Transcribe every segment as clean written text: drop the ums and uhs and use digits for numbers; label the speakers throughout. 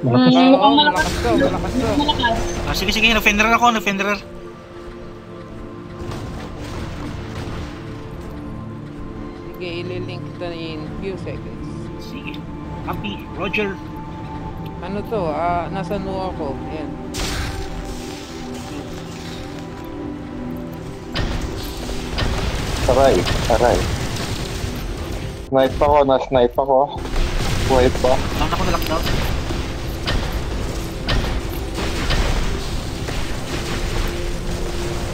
Speaker 1: Malakas.
Speaker 2: Mukhang malakas to, malakas to.
Speaker 3: Malakas.
Speaker 4: Sige, sige, na-fenderer ako, na-fenderer.
Speaker 2: Sige, ililink to in few seconds.
Speaker 4: Sige. Copy, Roger.
Speaker 2: Ano to? Nasa nuwa ko. Ayan.
Speaker 5: Aray, aray. Snipe ako, na-snipe ako. Buhay pa.
Speaker 4: Down ako na lockdown.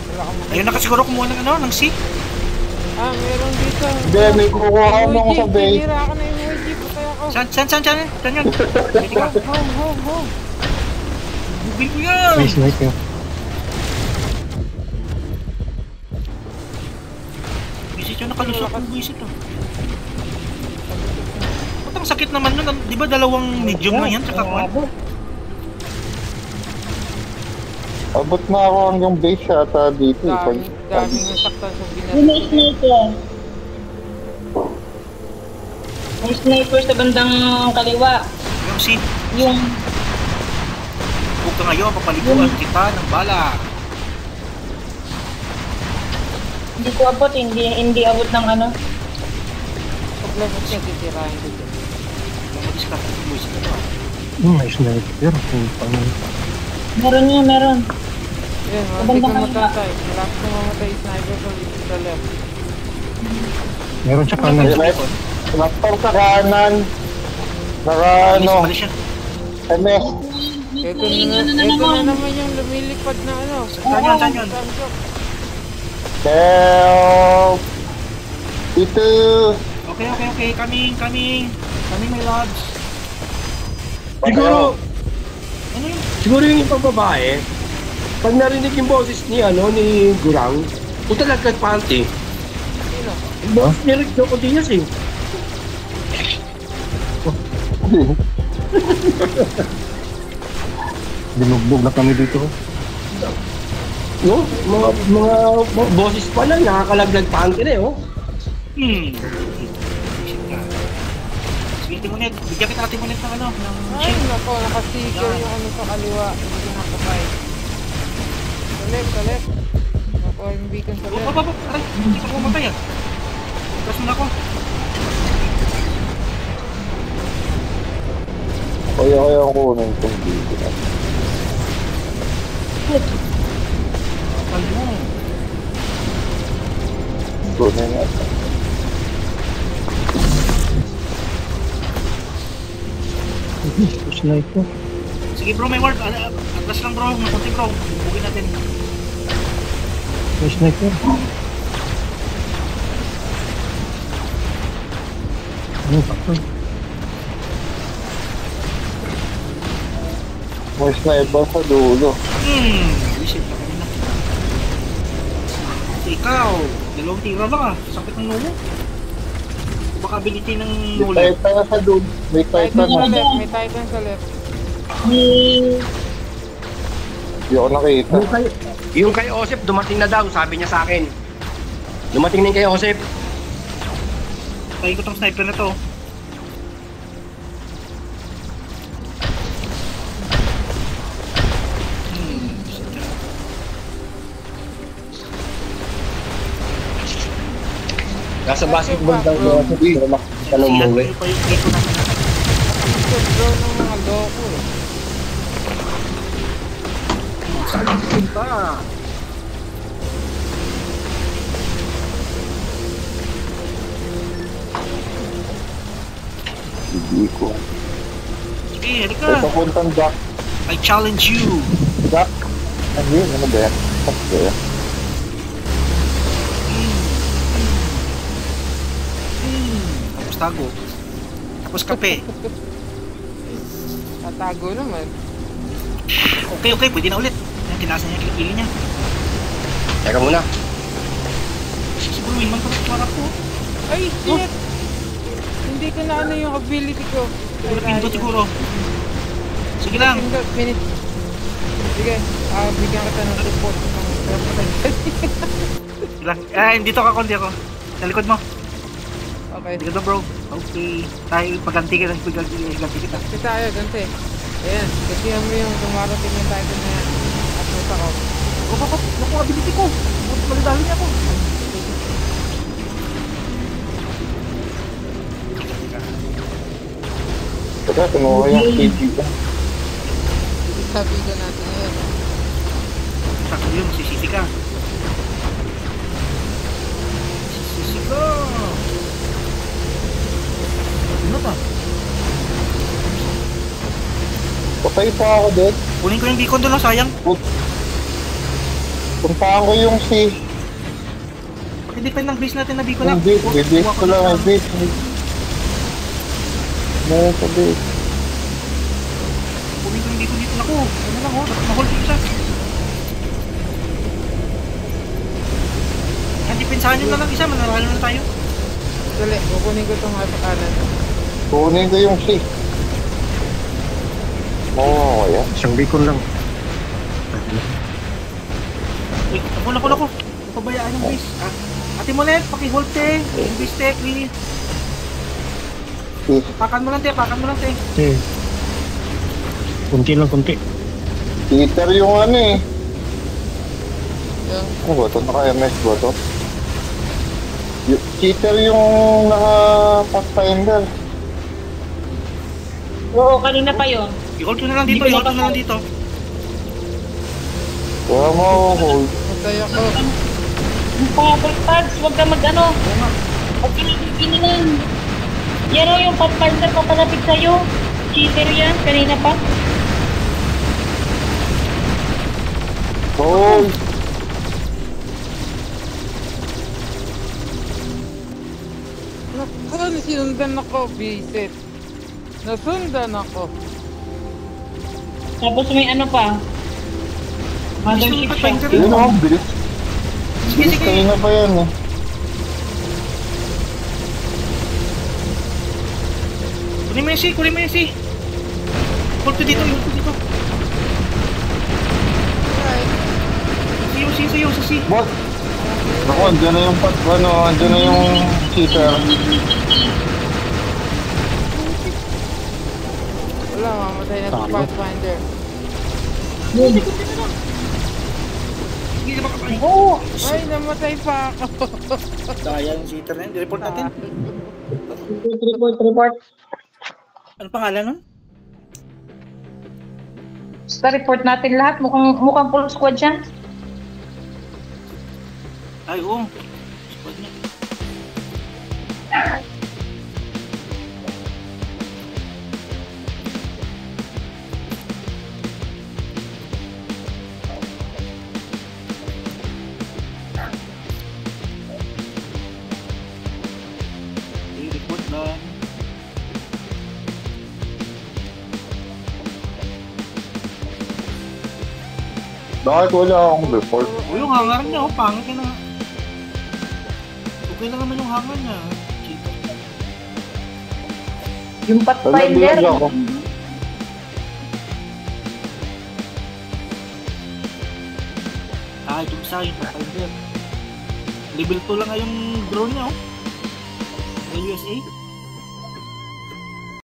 Speaker 2: Wala kang
Speaker 4: Ayun na ka siguro kumuha ng ano, ng C.
Speaker 2: meron dito.
Speaker 5: Hindi, may kukuha mo sa base.
Speaker 2: Tinira ako na emoji. Patay ako.
Speaker 4: Saan yun? Pwede ko.
Speaker 2: Home.
Speaker 4: Bugin ko yan.
Speaker 1: May sniper.
Speaker 4: Visit yun, nakalusok ang visit oh. Ba't ang sakit naman nun? Di ba dalawang medium lang yan? Tsaka one?
Speaker 5: Abot na ako hanggang base yata dito.
Speaker 2: Daming nasaktan sa
Speaker 3: May
Speaker 2: binasa.
Speaker 3: sniper. May sniper sa bandang kaliwa.
Speaker 4: Yung C.
Speaker 3: Yung
Speaker 4: Huwag ka ngayon, papaliguan kita ng bala.
Speaker 3: hindi ko abot, hindi abot ng ano.
Speaker 2: Paglagot niya, titirahin ko dyan.
Speaker 4: Yung mag-discard ng visit ito ah.
Speaker 1: May sniper.
Speaker 3: Meron.
Speaker 2: Yan, hindi ko matatay. Malapit na mamatay sniper sa left.
Speaker 1: Meron siya kanan.
Speaker 5: Sniper sa kanan. Naka ano,
Speaker 4: Mali siya.
Speaker 5: MS.
Speaker 2: Ito na naman yung lumilipad na ano.
Speaker 4: Saan yun?
Speaker 5: Help! Dito!
Speaker 4: Okay. Coming, my lods.
Speaker 6: Siguro,
Speaker 4: Ano yun?
Speaker 6: siguro yung ibang babae, pag narinig yung boses ni Gurang, punta lang kay Panty.
Speaker 2: Sino?
Speaker 6: Yung boses ni Rick Joko Diaz eh.
Speaker 1: Binugbog na kami dito.
Speaker 6: No? Mga boses pa lang, nakakalaglag Panty na eh, oh.
Speaker 4: Sige, Timonet. Bigyan kita Timonet ng ano, ng
Speaker 2: Ay,
Speaker 4: shield.
Speaker 2: nako, nakasticker yung ano sa kaliwa. Hindi ko nakapay. Sa left. Nakuha yung beacon sa left.
Speaker 4: Aray, hindi ka pumatay ah. Tapos mo na ako.
Speaker 5: Kaya ang kunin itong dito na.
Speaker 4: Ano?
Speaker 5: Kunin natin.
Speaker 1: Sniper.
Speaker 4: Sige bro, may ward. Atlas lang bro, makunti bro. Bugin natin.
Speaker 1: May sniper. Ano pa ito?
Speaker 5: May sniper sa dulo.
Speaker 4: Visit na kanina. Kasi ikaw, dalawang tira lang ah. Sakit ng nulo. Baka ability ng
Speaker 5: May
Speaker 4: nulo.
Speaker 5: titan sa dulo. May titan
Speaker 2: Titan sa
Speaker 5: na.
Speaker 2: left, may Titan sa left.
Speaker 5: Hindi ako nakita.
Speaker 6: Yung kay Osep, dumating na daw, sabi niya sa akin. Dumating na yung kay Osep.
Speaker 4: Tayo ko tong sniper na to.
Speaker 6: Nasa basketball daw yung Osep, pero makikita nung umuwi.
Speaker 4: Pa yung dito natin.
Speaker 2: Ito bro ng mga loko eh.
Speaker 4: Saan punta?
Speaker 5: Hindi ko.
Speaker 4: Sige,
Speaker 5: May
Speaker 4: halika.
Speaker 5: papuntang Jack.
Speaker 4: I challenge you.
Speaker 5: Jack. Ano yun? Ano ba yan? Jack ba yan?
Speaker 4: Tapos tago. Tapos kape.
Speaker 2: Tatago naman.
Speaker 4: Okay, pwede na ulit. Yan, tinasan niya kilikili niya.
Speaker 6: Teka muna.
Speaker 4: Siguro win man para ko.
Speaker 2: Ay, shit! Hindi ko na ano yung ability ko.
Speaker 4: Siguro pindot siguro. Sige lang.
Speaker 2: Pindot, minute. Sige, bigyan kita ng support.
Speaker 4: Sige lang. Dito ka kundi ako. Sa likod mo.
Speaker 2: Okay.
Speaker 4: Dito bro. Okay. Tayo pagganti kita. Pagganti kita.
Speaker 2: Kasi tayo, ganti. Ayan, kasi mo yung dumarating yung title na at nasa ko.
Speaker 4: Naku, ability ko. Malidali niya ako.
Speaker 5: Teka, kinuha yung KP ko.
Speaker 2: Sabi ko natin yun.
Speaker 4: Sakto yun, sisisi ka. Sisisi ka. Ano ta?
Speaker 5: Patay pa ako din.
Speaker 4: Kunin ko yung beacon doon lang, sayang.
Speaker 5: Puntahan ko yung si...
Speaker 4: Paki-defend ng base natin na beacon na.
Speaker 5: Yung base. Base ko lang yung base. Meron sa base.
Speaker 4: Kunin ko yung beacon dito. Naku, ano lang, na-hold ko siya. Yan, depensahan nyo na lang isa, manaralo na tayo.
Speaker 2: Dali, kukunin ko itong kanan.
Speaker 5: Kunin ko yung si... Oo, yan.
Speaker 1: Isang beacon lang.
Speaker 4: Uy, ako. Pabayaan yung base. Ate mo net, paki-hold te. Yung base te, clean.
Speaker 5: Si...
Speaker 4: Pakan mo lang te.
Speaker 1: Eh. Kunti lang, kunti.
Speaker 5: Peter yung ano eh.
Speaker 2: Yung,
Speaker 5: Ano ba ito? Naka-MS ba ito? Cheater yung naka-pathfinder.
Speaker 3: Oo, kanina pa yun.
Speaker 4: I-hold ko na lang dito.
Speaker 5: Wala mo hold.
Speaker 2: matay ako.
Speaker 3: Pads, huwag ka mag-ano. Huwag ka nagpipinilan. Yan o, yung pathfinder papalapit sa'yo. Cheater yan, kanina pa.
Speaker 5: Hold.
Speaker 2: Naku, sinundan ako, bisit. Nasundan ako.
Speaker 3: Tapos may ano pa. Mothership siya.
Speaker 5: Yun ako, bilis. Bilis kanina pa yan eh.
Speaker 4: Kunin mo yung si. Hold ko dito. Sayo, si.
Speaker 5: Bot! Ako, andyan na yung andyan na yung cheater.
Speaker 2: Wala, mamatay na itong Pathfinder.
Speaker 4: Sige, na makapay.
Speaker 3: Oo.
Speaker 2: Ay, namatay pa ako.
Speaker 4: Sayang yung cheater na yun. I-report natin.
Speaker 3: Report.
Speaker 4: Ano pangalan nun?
Speaker 3: Basta report natin lahat. Mukhang full squad yan.
Speaker 4: Ay, oo. Squad niya. I-report lang.
Speaker 5: Bakit wala akong report?
Speaker 4: O yung hangar niya, pangit ka na. Okay lang naman yung hangar niya. Cheater.
Speaker 3: Yung pathfinder.
Speaker 5: Nalaglag ako.
Speaker 4: Ito isa yung Pathfinder. Level 2 lang nga yung drone niya, oh. Sa USA.